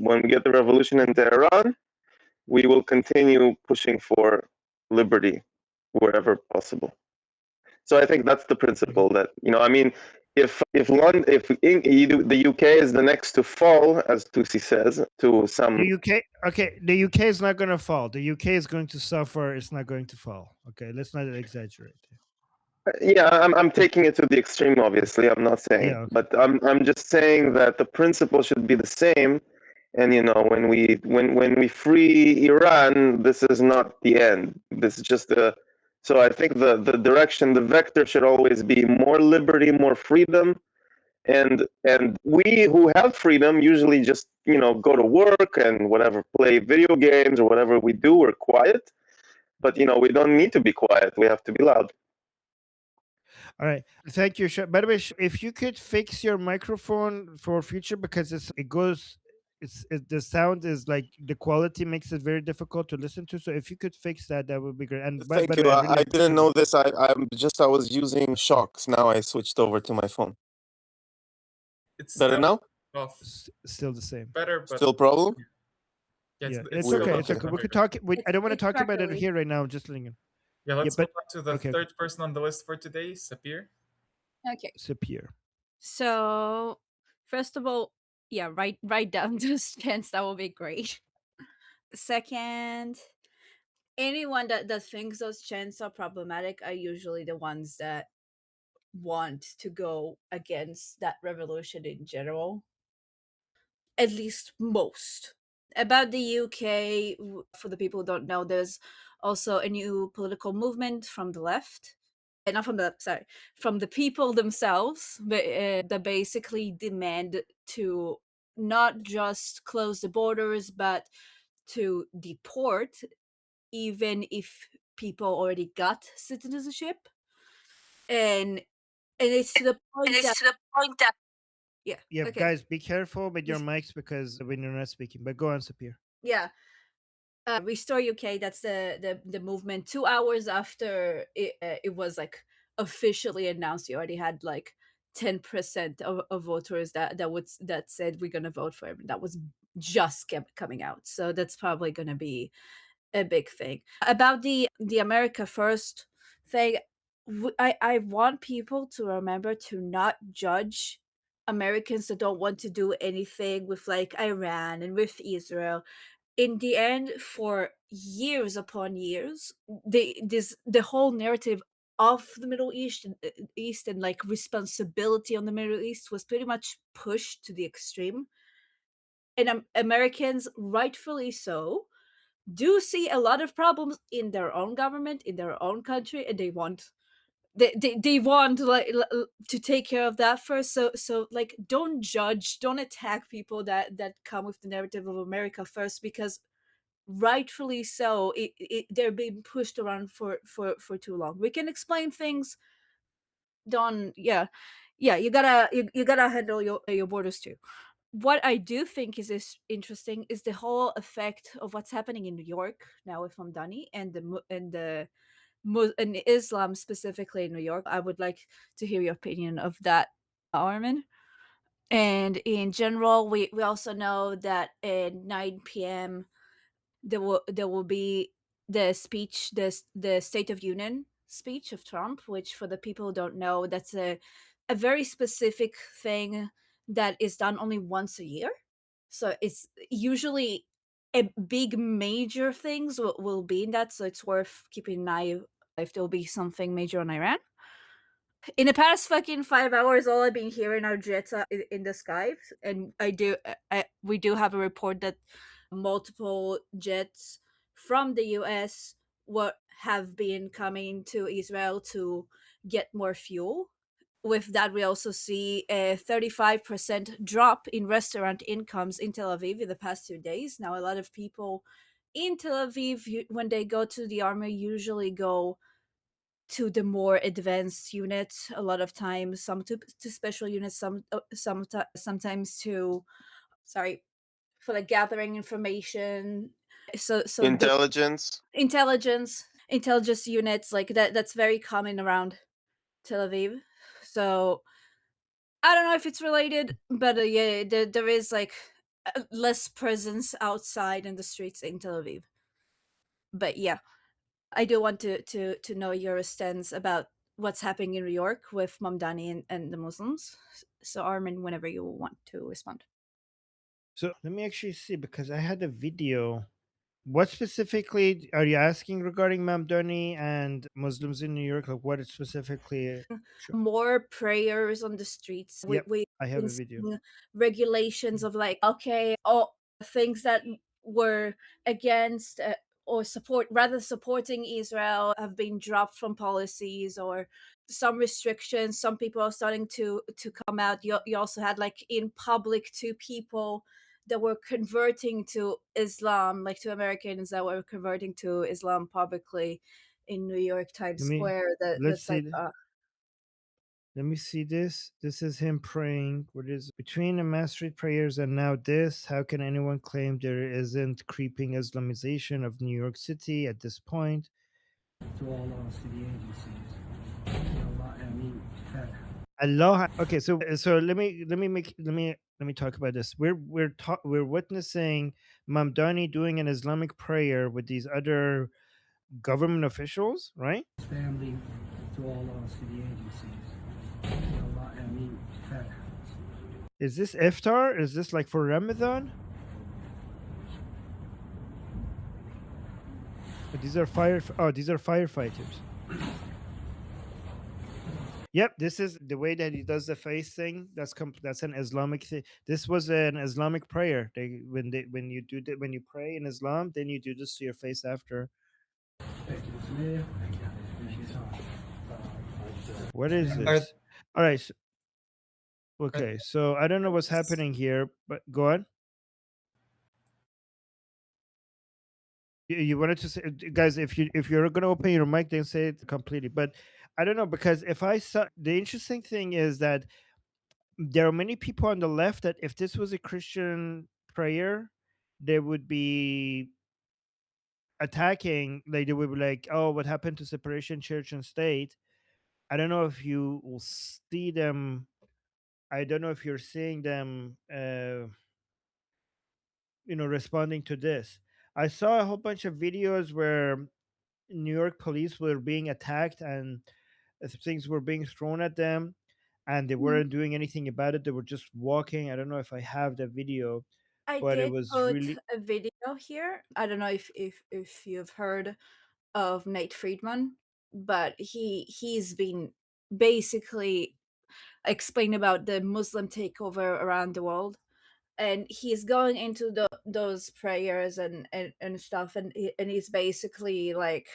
when we get the revolution in Tehran, we will continue pushing for liberty wherever possible. So I think that's the principle that, I mean, if the UK is the next to fall, as Tusi says, to some. The UK is not going to fall. The UK is going to suffer. It's not going to fall. Okay, let's not exaggerate. Yeah, I'm taking it to the extreme. Obviously, I'm not saying, Yeah, okay. but I'm just saying that the principle should be the same. And when we free Iran, this is not the end. This is just a. So I think the direction, the vector should always be more liberty, more freedom, and we who have freedom usually just go to work and whatever, play video games or whatever we do. We're quiet, but we don't need to be quiet. We have to be loud. All right. Thank you. By the way, if you could fix your microphone for future, because the sound is like the quality makes it very difficult to listen to. So if you could fix that, that would be great. And Thank you. I didn't know this. I was using shocks. Now I switched over to my phone. It's better now. Still the same. Better, but still problem. Yeah, it's okay. It's okay. We could talk. I don't want to talk about it here right now. Just letting you. Yeah, let's move on to the third person on the list for today, Sapir. Okay. Sapir. So, first of all, yeah, write down those chants. That would be great. Second, anyone that thinks those chants are problematic are usually the ones that want to go against that revolution in general. At least most. About the UK, for the people who don't know, there's also a new political movement from the left. Not from the left, sorry. From the people themselves, that basically demand to not just close the borders, but to deport even if people already got citizenship. And it's to the point that yeah. Okay. Guys, be careful with your mics because when you're not speaking. But go on, Sapir. Yeah. Restore UK. That's the movement. 2 hours after it was like officially announced, you already had like 10% of voters that said we're gonna vote for him. That was just coming out, so that's probably gonna be a big thing. About the America First thing, I want people to remember to not judge Americans that don't want to do anything with like Iran and with Israel. In the end, for years upon years, the whole narrative of the Middle East and like responsibility on the Middle East was pretty much pushed to the extreme. And Americans, rightfully so, do see a lot of problems in their own government, in their own country, and they want like to take care of that first. So like, don't judge, don't attack people that come with the narrative of America First, because rightfully so, they're being pushed around for too long. We can explain things. You gotta handle your borders too. What I do think is interesting is the whole effect of what's happening in New York now with Mamdani and Islam specifically in New York. I would like to hear your opinion of that, Armin. And in general, we also know that at 9 p.m. there will be the speech, the State of Union speech of Trump, which for the people who don't know, that's a very specific thing that is done only once a year. So it's usually a big major things will be in that. So it's worth keeping an eye if there'll be something major on Iran. In the past fucking 5 hours, all I've been hearing are jets in the sky, and we do have a report that multiple jets from the US have been coming to Israel to get more fuel. With that, we also see a 35% drop in restaurant incomes in Tel Aviv in the past 2 days. Now, a lot of people in Tel Aviv, when they go to the army, usually go to the more advanced units. A lot of times, some to special units, sometimes to, for like gathering information. So intelligence units like that. That's very common around Tel Aviv. So I don't know if it's related, but yeah, there is like less presence outside in the streets in Tel Aviv. But yeah, I do want to know your stance about what's happening in New York with Mamdani and the Muslims. So Armin, whenever you want to respond. So let me actually see, because I had a video. What specifically are you asking regarding Mamdani and Muslims in New York? Like what specifically? Sure. More prayers on the streets. Yep, We I have a video. regulations of like, okay, all things that were against or support, rather supporting Israel, have been dropped from policies, or some restrictions. Some people are starting to come out. You also had like in public two people that were converting to Islam, like two Americans that were converting to Islam publicly in New York Times Square. Let's That's like see. Let me see this. This is him praying. What is between the mass street prayers and now this? How can anyone claim there isn't creeping Islamization of New York City at this point? To all our city agencies. Allah. Okay, so let me talk about this. We're witnessing Mamdani doing an Islamic prayer with these other government officials, right? Family to all our city agencies. Is this iftar? Is this like for Ramadan? These are these are firefighters. Yep, this is the way that he does the face thing. That's an Islamic thing. This was an Islamic prayer. When you pray in Islam, then you do this to your face after. What is this? All right. Okay, so I don't know what's happening here, but go on. You wanted to say, guys, if you're gonna open your mic, then say it completely. But I don't know, because if I saw, the interesting thing is that there are many people on the left that if this was a Christian prayer, they would be attacking. Like they would be like, "Oh, what happened to separation church and state?" I don't know if you will see them. I don't know if you're seeing them. Responding to this. I saw a whole bunch of videos where New York police were being attacked and things were being thrown at them, and they weren't doing anything about it. They were just walking. I don't know if I have the video, I but it did was put really. a video here. I don't know if you've heard of Nate Friedman, but he's been basically explain about the Muslim takeover around the world, and he's going into those prayers and stuff, and he's basically like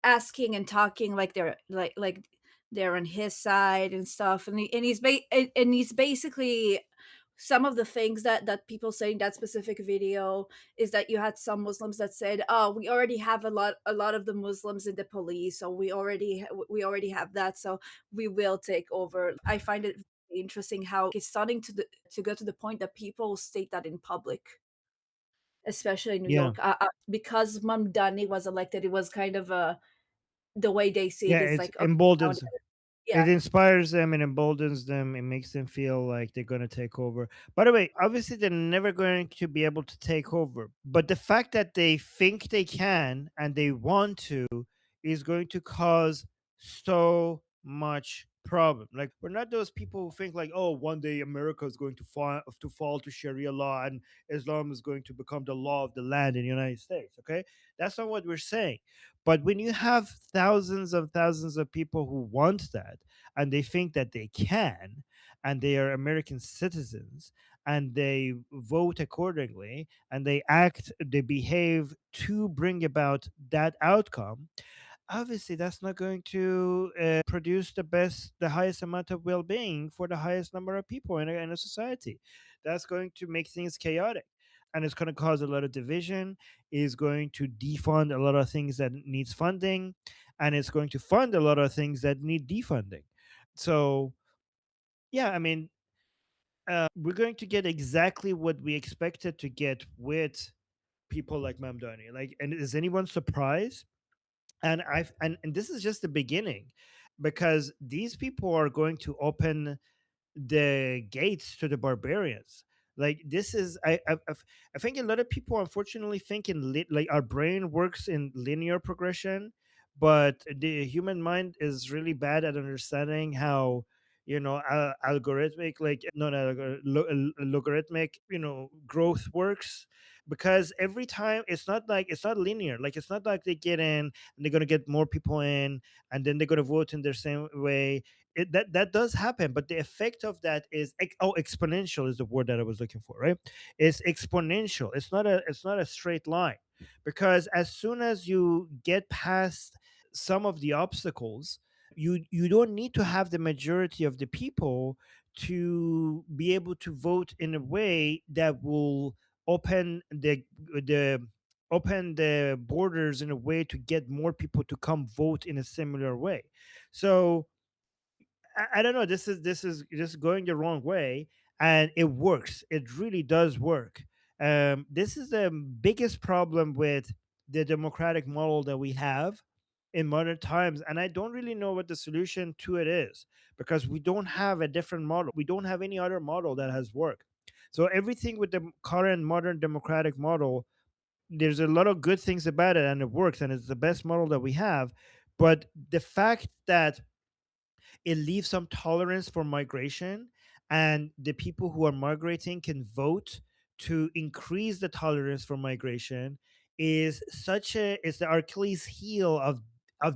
asking and talking like they're on his side and stuff, and he's basically some of the things that people say in that specific video is that you had some Muslims that said, "Oh, we already have a lot of the Muslims in the police, so we already have that, so we will take over." I find it interesting how it's starting to go to the point that people state that in public, especially in New Yeah. York, because Mamdani was elected. It was kind of the way they see it Yeah, is it's like, okay, now emboldens. It yeah. inspires them and emboldens them. It makes them feel like they're going to take over. By the way, obviously, they're never going to be able to take over. But the fact that they think they can and they want to is going to cause so much problem. Like, we're not those people who think like, oh, one day America is going to fall to Sharia law and Islam is going to become the law of the land in the United States. Okay, that's not what we're saying. But when you have thousands of people who want that and they think that they can, and they are American citizens, and they vote accordingly, and they behave to bring about that outcome, obviously that's not going to produce the highest amount of well-being for the highest number of people in a society. That's going to make things chaotic, and it's going to cause a lot of division, is going to defund a lot of things that needs funding, and it's going to fund a lot of things that need defunding. So yeah, I mean, we're going to get exactly what we expected to get with people like Mamdani. Like, and is anyone surprised? And this is just the beginning, because these people are going to open the gates to the barbarians. Like this is I think a lot of people unfortunately think like our brain works in linear progression, but the human mind is really bad at understanding how algorithmic, like not logarithmic, growth works. Because every time it's not linear. Like it's not like they get in and they're going to get more people in and then they're going to vote in the same way. That does happen, but the effect of that is exponential is the word that I was looking for, right? It's exponential. It's not a straight line, because as soon as you get past some of the obstacles, you don't need to have the majority of the people to be able to vote in a way that will open the open the borders in a way to get more people to come vote in a similar way. So I don't know. This is just going the wrong way, and it works. It really does work. This is the biggest problem with the democratic model that we have in modern times, and I don't really know what the solution to it is, because we don't have a different model. We don't have any other model that has worked. So everything with the current modern democratic model, there's a lot of good things about it, and it works, and it's the best model that we have. But the fact that it leaves some tolerance for migration, and the people who are migrating can vote to increase the tolerance for migration, is the Achilles heel of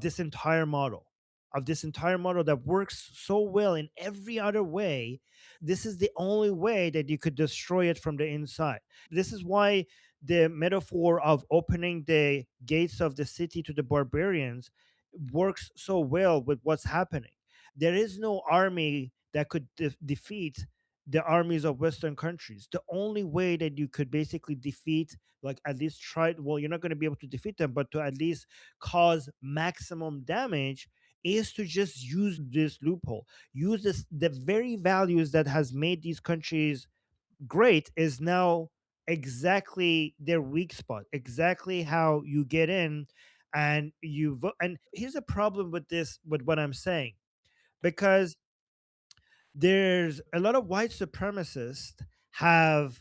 this entire model, that works so well in every other way. This is the only way that you could destroy it from the inside. This is why the metaphor of opening the gates of the city to the barbarians works so well with what's happening. There is no army that could defeat the armies of Western countries. The only way that you could basically defeat, like at least try, well, you're not going to be able to defeat them, but to at least cause maximum damage, is to just use this loophole. Use the very values that has made these countries great is now exactly their weak spot, exactly how you get in and you vote. And here's a problem with this, with what I'm saying, because there's a lot of white supremacists have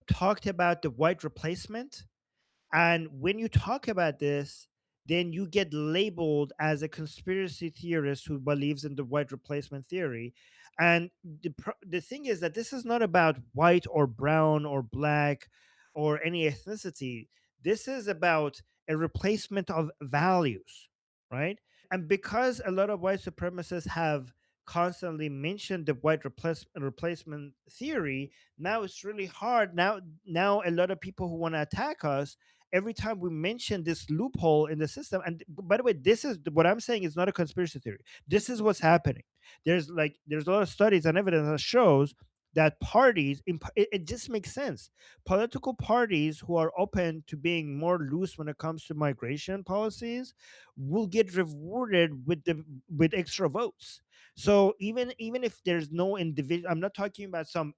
talked about the white replacement, and when you talk about this, then you get labeled as a conspiracy theorist who believes in the white replacement theory. And the thing is that this is not about white or brown or black or any ethnicity. This is about a replacement of values, right? And because a lot of white supremacists have constantly mentioned the white replacement theory, now it's really hard. Now a lot of people who want to attack us, every time we mention this loophole in the system. And by the way, this is what I'm saying is not a conspiracy theory. This is what's happening. There's a lot of studies and evidence that shows that parties, it just makes sense. Political parties who are open to being more loose when it comes to migration policies will get rewarded with extra votes. So even if there's no individual, I'm not talking about some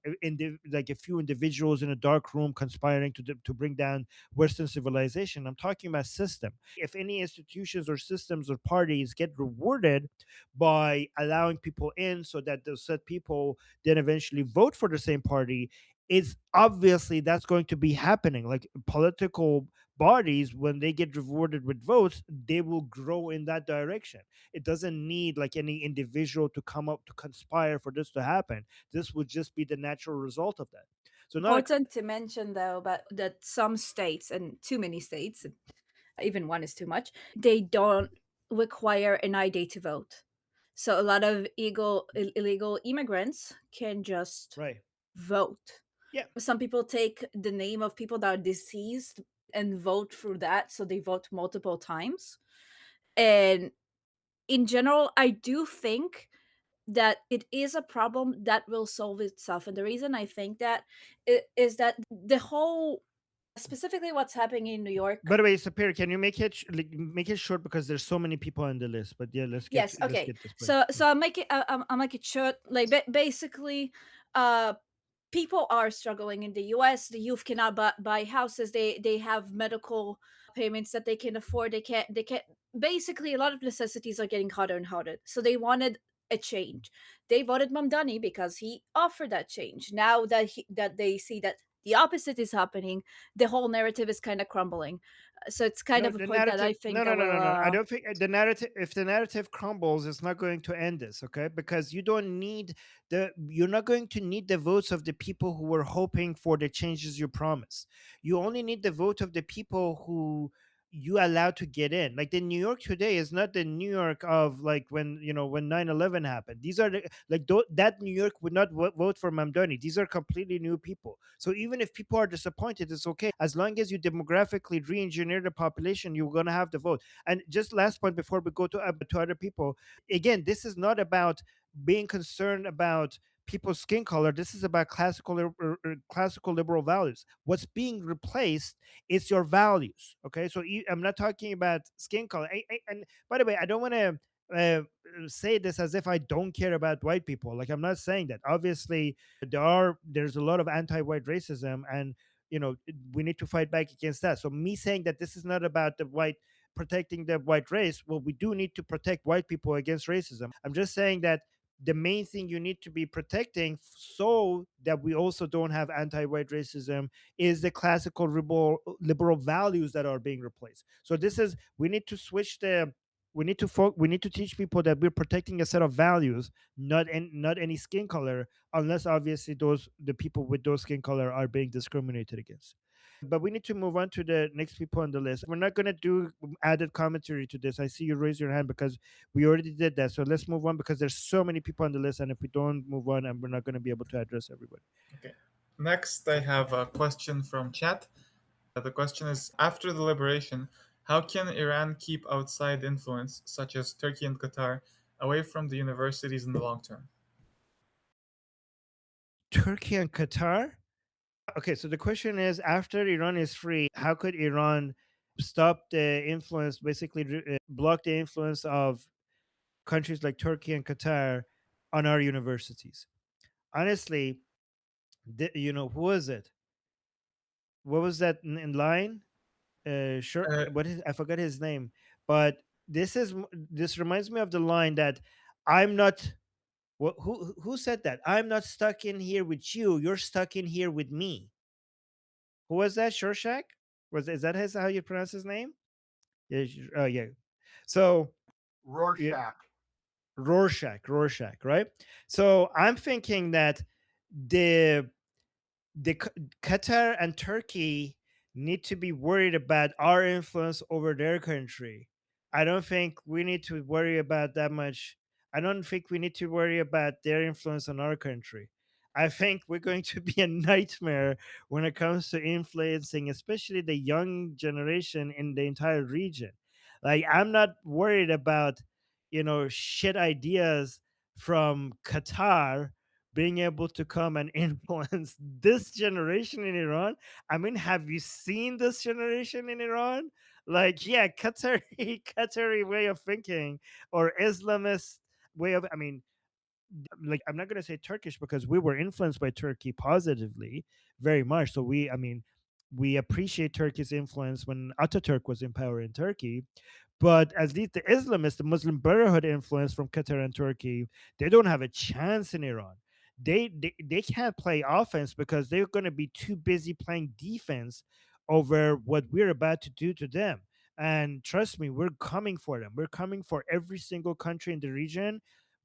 like a few individuals in a dark room conspiring to bring down Western civilization. I'm talking about system. If any institutions or systems or parties get rewarded by allowing people in, so that those said people then eventually vote for the same party, it's obviously that's going to be happening. Like political bodies, when they get rewarded with votes, they will grow in that direction. It doesn't need like any individual to come up to conspire for this to happen. This would just be the natural result of that. So not Important to mention though, but that some states, and too many states, even one is too much, they don't require an ID to vote. So a lot of illegal immigrants can just right. vote. Yeah. Some people take the name of people that are deceased and vote through that, so they vote multiple times. And in general, I do think that it is a problem that will solve itself. And the reason I think that is that the whole, specifically what's happening in New York. By the way, Sapir, can you make it short, because there's so many people on the list? But yeah, Yes, let's okay. get this point. So I'll make it short. Like basically, people are struggling in the US. The youth cannot buy houses. They have medical payments that they can afford. They can't basically, a lot of necessities are getting harder and harder. So they wanted a change. They voted Mamdani because he offered that change. Now that that they see that the opposite is happening, the whole narrative is kind of crumbling. So it's kind No, of a the point that I narrative. No, think no, that no, no, will. no. I don't think the narrative. If the narrative crumbles, it's not going to end this. Okay, because you don't need the. You're not going to need the votes of the people who were hoping for the changes you promised. You only need the vote of the people who you allowed to get in. Like the New York today is not the New York of like when when 9/11 happened. These are the, like that New York would not vote for Mamdani. These are completely new people. So even if people are disappointed, it's okay as long as you demographically re-engineer the population. You're gonna have the vote. And just last point before we go to other people, again, this is not about being concerned about people's skin color. This is about classical liberal values. What's being replaced is your values. Okay, so I'm not talking about skin color. And by the way, I don't want to say this as if I don't care about white people. Like I'm not saying that. Obviously, there's a lot of anti-white racism, and we need to fight back against that. So me saying that this is not about the white protecting the white race, well, we do need to protect white people against racism. I'm just saying that the main thing you need to be protecting so that we also don't have anti-white racism is the classical liberal values that are being replaced. So this is we need to switch the we need to teach people that we're protecting a set of values, not any skin color, unless obviously the people with those skin color are being discriminated against. But we need to move on to the next people on the list. We're not going to do added commentary to this. I see you raise your hand because we already did that. So let's move on because there's so many people on the list, and if we don't move on, and we're not going to be able to address everybody. Okay. Next, I have a question from chat. The question is, after the liberation, how can Iran keep outside influence, such as Turkey and Qatar, away from the universities in the long term? Turkey and Qatar? Okay, so the question is, after Iran is free, how could Iran stop the influence, basically block the influence of countries like Turkey and Qatar on our universities? Honestly, who was it? What was that in line? Sure, I forgot his name, but this reminds me of the line that I'm not. Who said that? I'm not stuck in here with you. You're stuck in here with me. Who was that? Shorshak? Is that how you pronounce his name? Yeah. Oh yeah. So Rorschach. yeah, Rorschach, right? So I'm thinking that the Qatar and Turkey need to be worried about our influence over their country. I don't think we need to worry about that much. I don't think we need to worry about their influence on our country. I think we're going to be a nightmare when it comes to influencing, especially the young generation in the entire region. Like, I'm not worried about, shit ideas from Qatar being able to come and influence this generation in Iran. I mean, have you seen this generation in Iran? Like, yeah, Qatari way of thinking or Islamist way of, I mean, like, I'm not going to say Turkish because we were influenced by Turkey positively very much. So we appreciate Turkey's influence when Ataturk was in power in Turkey. But at least the Islamists, the Muslim Brotherhood influence from Qatar and Turkey, they don't have a chance in Iran. They can't play offense because they're going to be too busy playing defense over what we're about to do to them. And trust me, we're coming for them. We're coming for every single country in the region.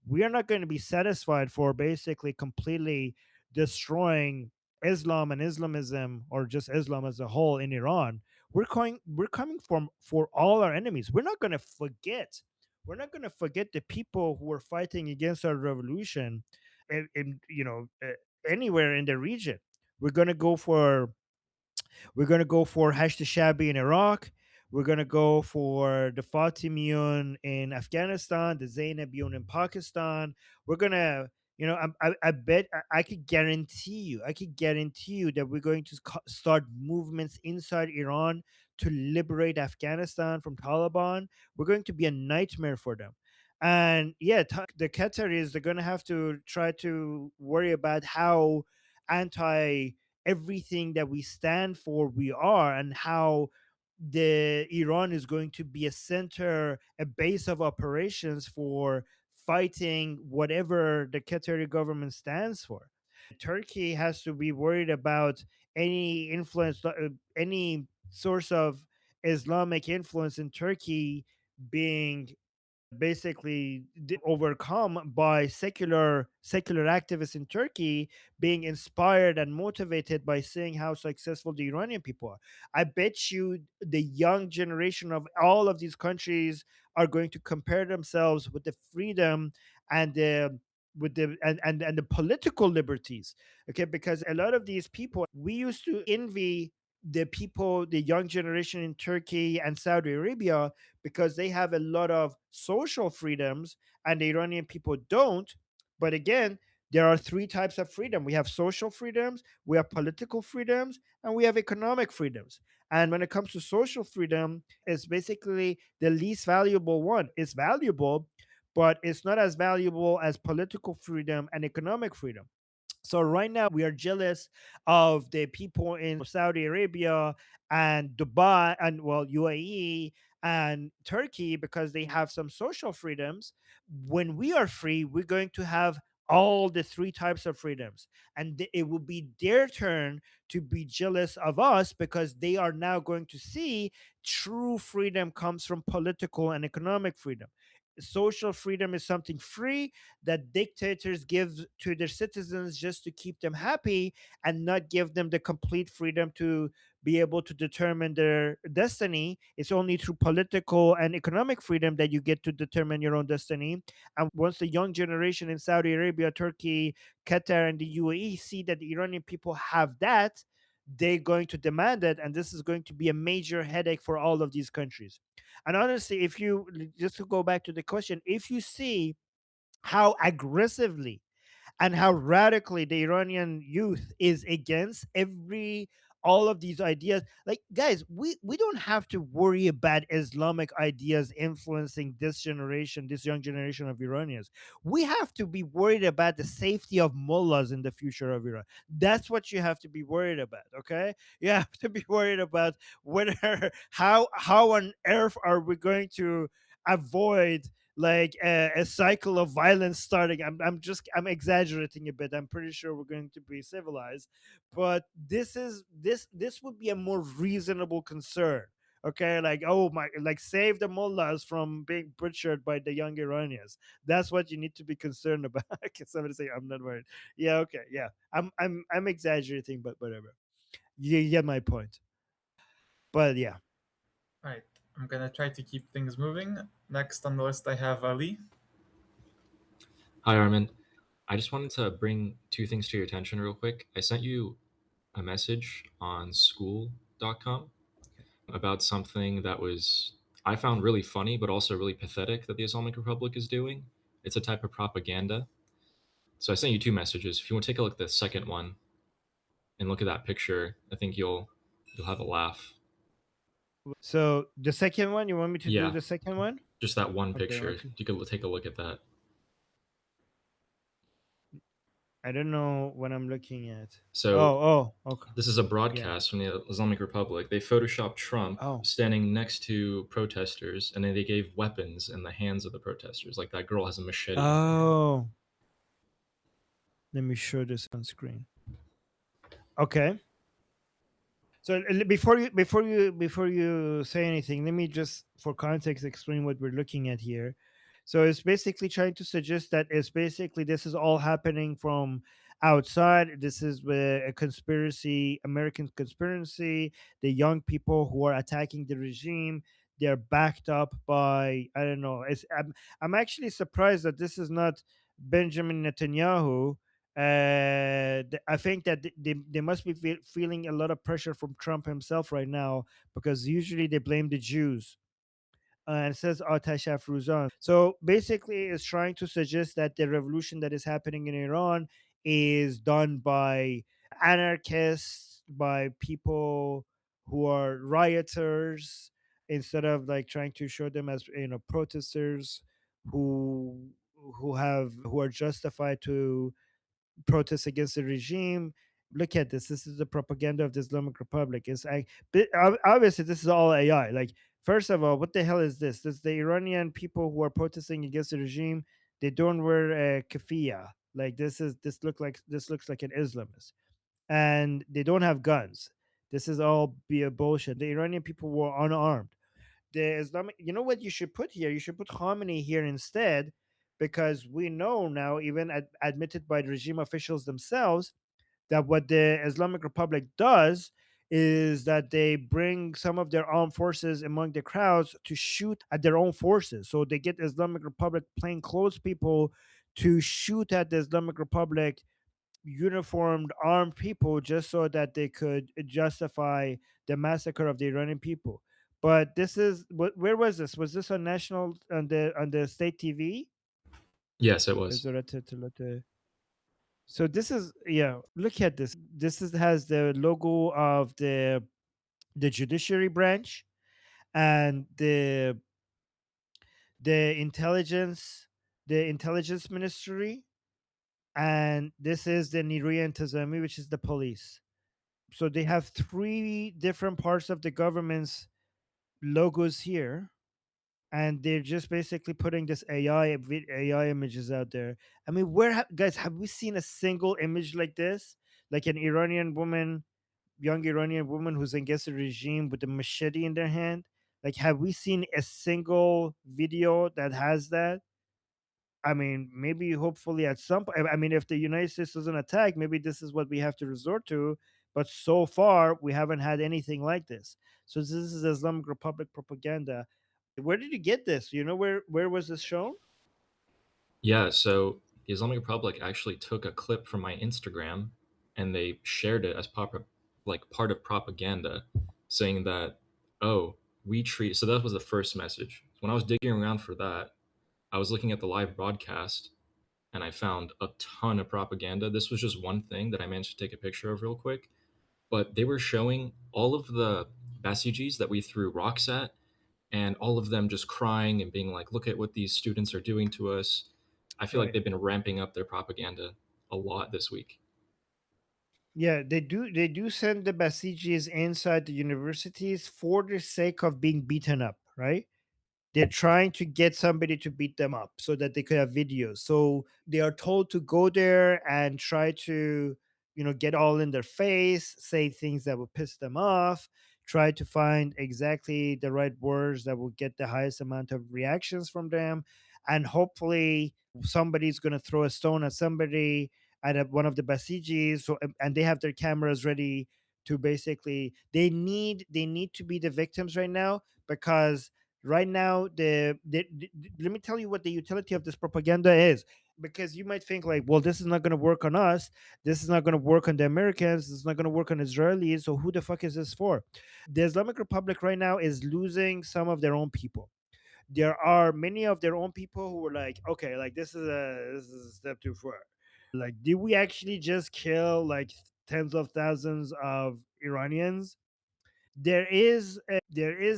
We are not going to be satisfied for basically completely destroying Islam and Islamism, or just Islam as a whole in Iran. We're coming for all our enemies. We're not going to forget. We're not going to forget the people who were fighting against our revolution anywhere in the region. We're going to go for Hashd Shabi in Iraq. We're going to go for the Fatimiyun in Afghanistan, the Zainabiyun in Pakistan. We're going to, I bet I could guarantee you that we're going to start movements inside Iran to liberate Afghanistan from Taliban. We're going to be a nightmare for them. And yeah, the Qataris, they're going to have to try to worry about how anti everything that we stand for we are, and how the Iran is going to be a center, a base of operations for fighting whatever the Qatari government stands for. Turkey has to be worried about any influence, any source of Islamic influence in Turkey being basically overcome by secular activists in Turkey being inspired and motivated by seeing how successful the Iranian people are. I bet you the young generation of all of these countries are going to compare themselves with the freedom and the with the and the political liberties, okay, because a lot of these people, we used to envy the people, the young generation in Turkey and Saudi Arabia, because they have a lot of social freedoms and the Iranian people don't. But again, there are three types of freedom: we have social freedoms, we have political freedoms, and we have economic freedoms. And when it comes to social freedom, it's basically the least valuable one. It's valuable, but it's not as valuable as political freedom and economic freedom. So right now we are jealous of the people in Saudi Arabia and Dubai and, well, UAE and Turkey, because they have some social freedoms. When we are free, we're going to have all the three types of freedoms, and it will be their turn to be jealous of us, because they are now going to see true freedom comes from political and economic freedom. Social freedom is something free that dictators give to their citizens just to keep them happy, and not give them the complete freedom to be able to determine their destiny. It's only through political and economic freedom that you get to determine your own destiny. And once the young generation in Saudi Arabia, Turkey, Qatar, and the UAE see that the Iranian people have that, they're going to demand it. And this is going to be a major headache for all of these countries. And honestly, if you just to go back to the question, if you see how aggressively and how radically the Iranian youth is against every all of these ideas. Like, guys, we don't have to worry about Islamic ideas influencing this generation, this young generation of Iranians. We have to be worried about the safety of mullahs in the future of Iran. That's what you have to be worried about. Okay, you have to be worried about whether how on earth are we going to avoid like a cycle of violence starting. I'm exaggerating a bit. I'm pretty sure we're going to be civilized, but this would be a more reasonable concern. Okay, like, oh my, like, save the mullahs from being butchered by the young Iranians. That's what you need to be concerned about. Can somebody say I'm not worried? Yeah, okay, yeah. I'm exaggerating, but whatever. You get my point. But yeah. Right. I'm gonna try to keep things moving. Next on the list, I have Ali. Hi, Armin. I just wanted to bring two things to your attention real quick. I sent you a message on school.com about something that I found really funny, but also really pathetic that the Islamic Republic is doing. It's a type of propaganda. So I sent you two messages. If you want to take a look at the second one and look at that picture, I think you'll have a laugh. So the second one, you want me to do Yeah. the second one? Just that one Okay, picture. okay. You could take a look at that. I don't know what I'm looking at. So Okay. this is a broadcast from the Islamic Republic. They photoshopped Trump Oh. standing next to protesters, and then they gave weapons in the hands of the protesters. Like that girl has a machete. in her hand. Oh. Let me show this on screen. Okay. So before you say anything, let me just, for context, explain what we're looking at here. So it's basically trying to suggest that it's basically this is all happening from outside. This is a conspiracy, American conspiracy. The young people who are attacking the regime, they're backed up by, I don't know. I'm actually surprised that this is not Benjamin Netanyahu. I think that they must be feeling a lot of pressure from Trump himself right now, because usually they blame the Jews. And it says Atash Afruzan. So basically, it's trying to suggest that the revolution that is happening in Iran is done by anarchists, by people who are rioters, instead of like trying to show them as, protesters who are justified to protest against the regime. Look at this. This is the propaganda of the Islamic Republic. Obviously this is all AI. Like, first of all, what the hell is this? This the Iranian people who are protesting against the regime. They don't wear a keffiyeh. Like this looks like an Islamist, and they don't have guns. This is all be a bullshit. The Iranian people were unarmed. The Islamic, you know what you should put here? You should put Khamenei here instead, because we know now, even admitted by the regime officials themselves, that what the Islamic Republic does is that they bring some of their armed forces among the crowds to shoot at their own forces. So they get Islamic Republic plainclothes people to shoot at the Islamic Republic uniformed armed people just so that they could justify the massacre of the Iranian people. But this is where was this? Was this on national on the state TV? Yes, it was. So this is, yeah. Look at this. This is has the logo of the judiciary branch and the intelligence ministry, and this is the Niriyah Intizami, which is the police. So they have three different parts of the government's logos here, and they're just basically putting this AI images out there. I mean, guys, have we seen a single image like this, like an Iranian woman, young Iranian woman who's against the regime with a machete in their hand? Like, have we seen a single video that has that? I mean, maybe hopefully at some point. I mean, if the United States doesn't attack, maybe this is what we have to resort to. But so far, we haven't had anything like this. So this is Islamic Republic propaganda. Where did you get this? You know where was this shown? Yeah, so the Islamic Republic actually took a clip from my Instagram and they shared it as like part of propaganda, saying that, oh, we treat. So that was the first message. When I was digging around for that, I was looking at the live broadcast and I found a ton of propaganda. This was just one thing that I managed to take a picture of real quick, but they were showing all of the Basijis that we threw rocks at, and all of them just crying and being like, look at what these students are doing to us. I feel like Right. they've been ramping up their propaganda a lot this week. Yeah, they do. They do send the Basijis inside the universities for the sake of being beaten up, right? They're trying to get somebody to beat them up so that they could have videos. So they are told to go there and try to, get all in their face, say things that will piss them off, try to find exactly the right words that will get the highest amount of reactions from them. And hopefully somebody's going to throw a stone at somebody, at one of the Basijis. So, and they have their cameras ready to basically, they need to be the victims right now, because right now let me tell you what the utility of this propaganda is, because you might think like, well, this is not going to work on us, this is not going to work on the Americans, this is not going to work on Israelis, so who the fuck is this for? The Islamic Republic right now is losing some of their own people. There are many of their own people who are like, okay, like this is a step too far. Like, did we actually just kill like tens of thousands of Iranians? There is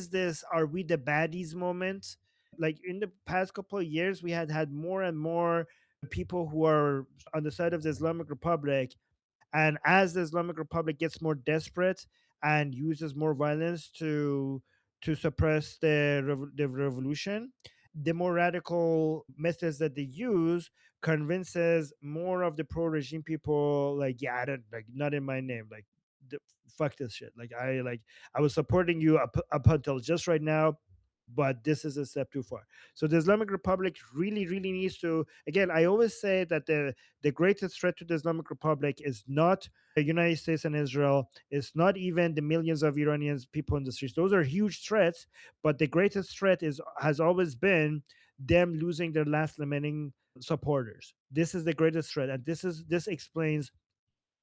this "are we the baddies" moment. Like, in the past couple of years, we had more and more people who are on the side of the Islamic Republic, and as the Islamic Republic gets more desperate and uses more violence to suppress the revolution, the more radical methods that they use convinces more of the pro-regime people, like, yeah, I don't, like, not in my name, like, the, fuck this shit, I was supporting you up until just right now, but this is a step too far. So the Islamic Republic really, really needs to, again, I always say that the greatest threat to the Islamic Republic is not the United States and Israel. It's not even the millions of Iranians, people in the streets. Those are huge threats, but the greatest threat has always been them losing their last remaining supporters. This is the greatest threat, and this explains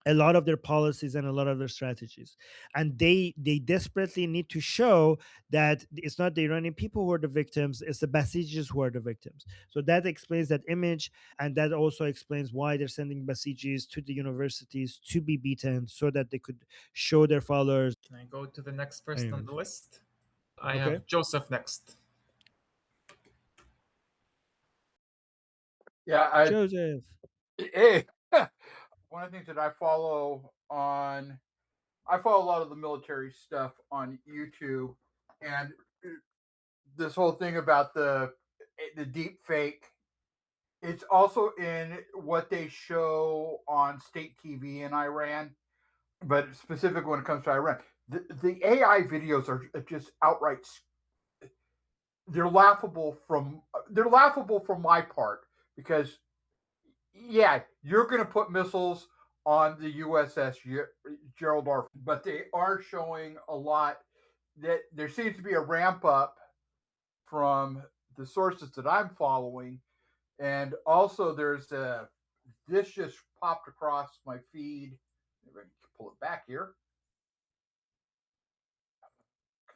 a lot of their policies and a lot of their strategies. And they desperately need to show that it's not the Iranian people who are the victims, it's the Basijis who are the victims. So that explains that image, and that also explains why they're sending Basijis to the universities to be beaten so that they could show their followers. Can I go to the next person on Anyways. the list? I Okay. have Joseph next. Yeah, Joseph. hey, one of the things that I follow a lot of the military stuff on YouTube, and this whole thing about the deep fake It's also in what they show on state TV in Iran, but specifically when it comes to Iran. The AI videos are just outright. They're laughable from my part, because yeah, you're going to put missiles on the USS Gerald R. But they are showing a lot that there seems to be a ramp up from the sources that I'm following. And also there's this just popped across my feed. Maybe I can pull it back here.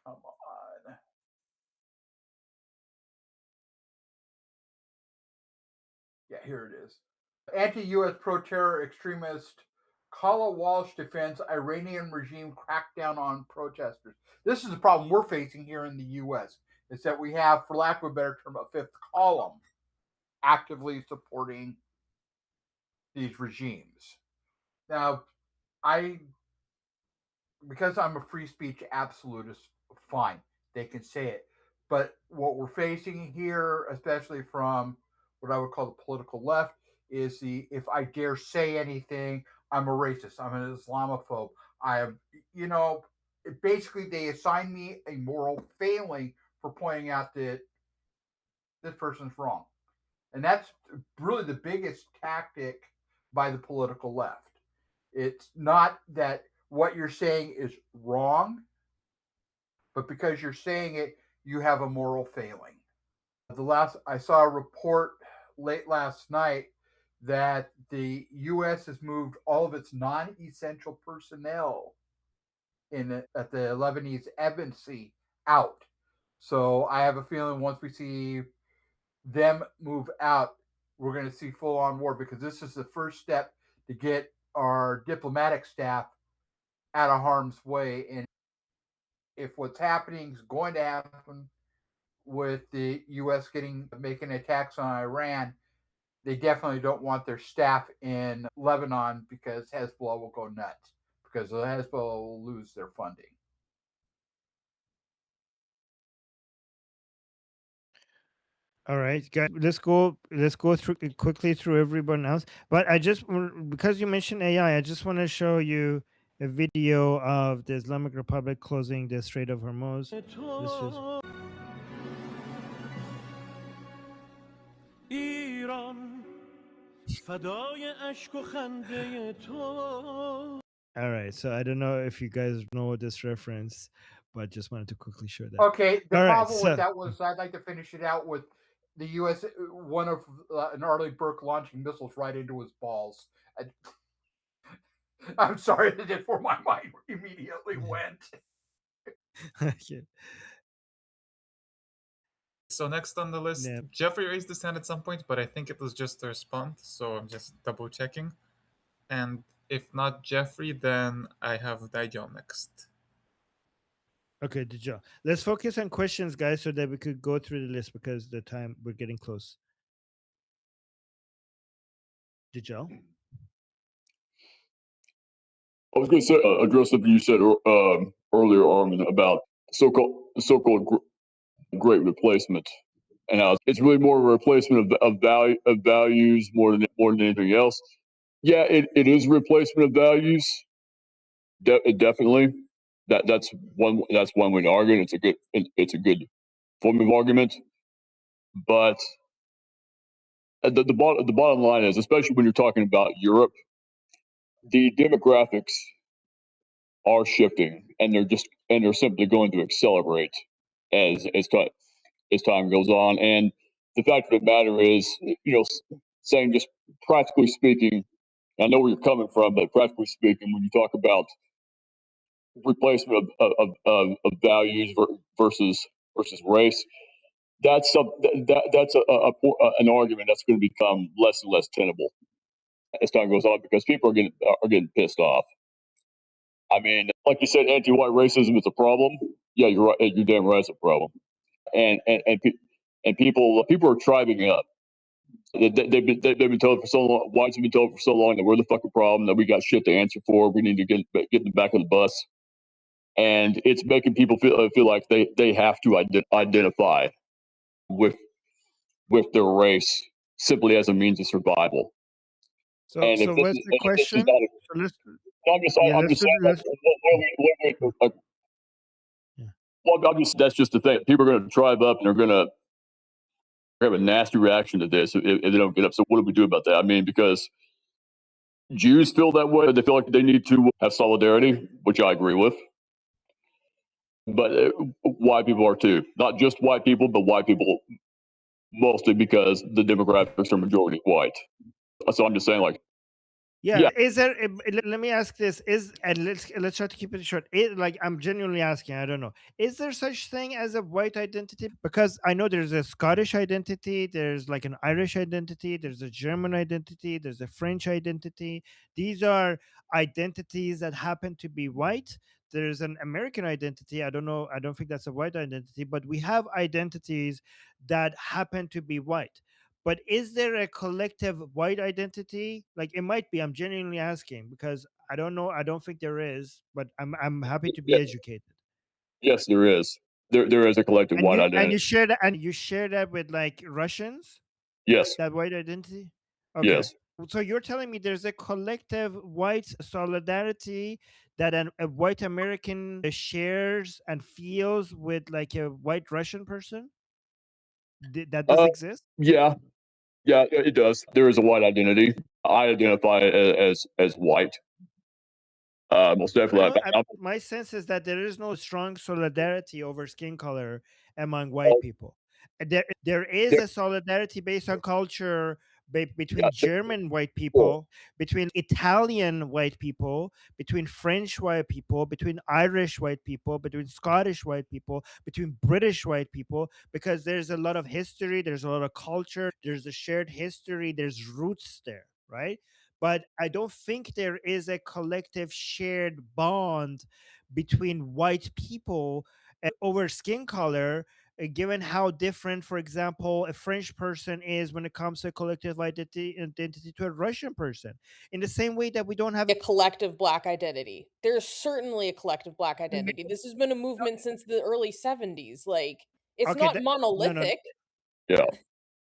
Come on. Yeah, here it is. Anti-U.S. pro-terror extremist Kala Walsh defends Iranian regime crackdown on protesters. This is the problem we're facing here in the U.S. Is that we have, for lack of a better term, a fifth column actively supporting these regimes. Now, because I'm a free speech absolutist, fine, they can say it. But what we're facing here, especially from what I would call the political left, is if I dare say anything, I'm a racist, I'm an Islamophobe, I am, basically they assign me a moral failing for pointing out that this person's wrong. And that's really the biggest tactic by the political left. It's not that what you're saying is wrong, but because you're saying it, you have a moral failing. I saw a report late last night that the U.S. has moved all of its non-essential personnel at the Lebanese embassy out. So I have a feeling once we see them move out, we're going to see full-on war, because this is the first step to get our diplomatic staff out of harm's way. And if what's happening is going to happen with the U.S. making attacks on Iran, they definitely don't want their staff in Lebanon, because Hezbollah will go nuts, because the Hezbollah will lose their funding. All right, guys, let's go through quickly through everyone else. But because you mentioned AI, I just want to show you a video of the Islamic Republic closing the Strait of Hormuz. All right, so I don't know if you guys know this reference, but just wanted to quickly show that. Okay, the problem with that was, I'd like to finish it out with the U.S. one of an Arleigh Burke launching missiles right into his balls. I'm sorry, that's where my mind immediately went. Okay. So next on the list, Jeffrey raised his hand at some point, but I think it was just a response, so I'm just double checking. And if not Jeffrey, then I have Daijo next. Okay, Daijo. Let's focus on questions, guys, so that we could go through the list, because the time we're getting close. Daijo? I was going to say, address something you said earlier, Armin, about so-called great replacement, and how it's really more of a replacement of values more than anything else. Yeah, it is a replacement of values. Definitely, that's one way to argue. It's a good form of argument, but the bottom line is, especially when you're talking about Europe, the demographics are shifting, and they're simply going to accelerate as time goes on. And the fact of the matter is, saying just practically speaking, I know where you're coming from, but practically speaking, when you talk about replacement of values versus race, that's an argument that's going to become less and less tenable as time goes on, because people are getting pissed off. I mean, like you said, anti-white racism is a problem. Yeah, you're right. You're damn right, it's a problem. And people are tribing up. They've been told for so long. Whites have been told for so long that we're the fucking problem, that we got shit to answer for. We need to get in the back of the bus, and it's making people feel like they have to identify with their race simply as a means of survival. So, And if so this what's is, the and if this is question? not a, So let's I'm just yeah, I'm let's just do saying, let's yeah. well, that's just the thing. People are going to drive up and they're going to have a nasty reaction to this if they don't get up. So what do we do about that? I mean, because Jews feel that way. They feel like they need to have solidarity, which I agree with. But white people are too. Not just white people, but white people mostly because the demographics are majority white. So I'm just saying, like, Yeah, yeah, is there? Let me ask this: and let's try to keep it short. Like I'm genuinely asking. I don't know. Is there such thing as a white identity? Because I know there's a Scottish identity, there's like an Irish identity, there's a German identity, there's a French identity. These are identities that happen to be white. There's an American identity. I don't know. I don't think that's a white identity, but we have identities that happen to be white. But is there a collective white identity? Like it might be. I'm genuinely asking because I don't know. I don't think there is, but I'm happy to be yeah, educated. yes, there is. There is a collective And white you identity. share that with like Russians, Yes, that white identity. Okay, yes. so you're telling me there's a collective white solidarity that a white American shares and feels with like a white Russian person. That does Uh, exist? yeah, yeah, it does. There is a white identity. I identify as white. Most definitely. My sense is that there is no strong solidarity over skin color among white people. There is There, a solidarity based on culture yeah, between German white sure. people, between Italian white people, between French white people, between Irish white people, between Scottish white people, between British white people, because there's a lot of history, there's a lot of culture, there's a shared history, there's roots there, right? But I don't think there is a collective shared bond between white people over skin color, given how different, for example, a French person is when it comes to collective identity to a Russian person. In the same way that we don't have A collective black identity. There's certainly a collective black identity. This has been a movement since the early 70s. Like, it's okay, not no, monolithic. Yeah,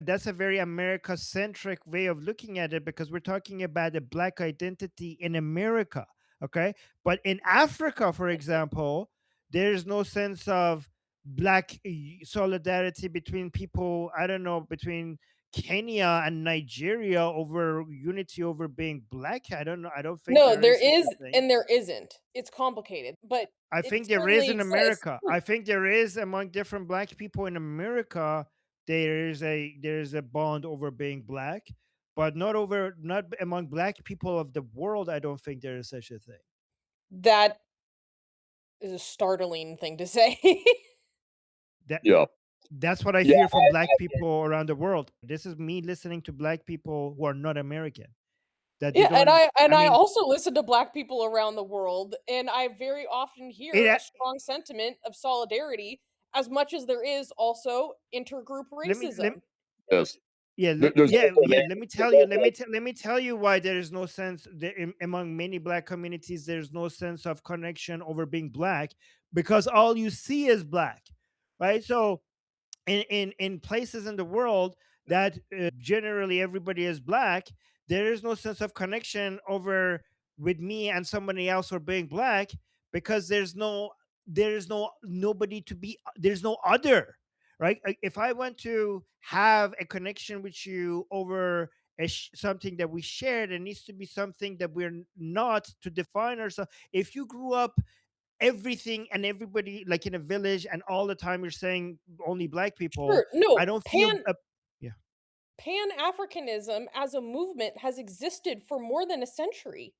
that's a very America centric way of looking at it because we're talking about a black identity in America. Okay. But in Africa, for example, there's no sense of black solidarity between people, I don't know, between Kenya and Nigeria over unity over being black. I don't know. I don't think No, there there is such is a thing. and there isn't. It's complicated, but I it think there is certainly in exists. America. I think there is among different black people in America. There is a bond over being black, but not among black people of the world. I don't think there is such a thing. That is a startling thing to say. That yeah, that's what I yeah. hear from black people around the world. This is me listening to black people who are not American. That they Yeah, and don't. I I mean, also listen to black people around the world, and I very often hear it. a strong sentiment of solidarity as much as there is also intergroup Let me let racism. Yes. Yeah, There's also an let me there's tell you. also Let me tell you why there is no sense among many black communities. There's no sense of connection over being black because all you see is black, right? So in places in the world that generally everybody is black, there is no sense of connection over with me and somebody else or being black because there is no nobody to be, there's no other, right? If I want to have a connection with you over something that we shared, it needs to be something that we're not to define ourselves. If you grew up everything and everybody like in a village and all the time you're saying only black people, Sure, I no, don't feel yeah. Pan-Africanism as a movement has existed for more than a century.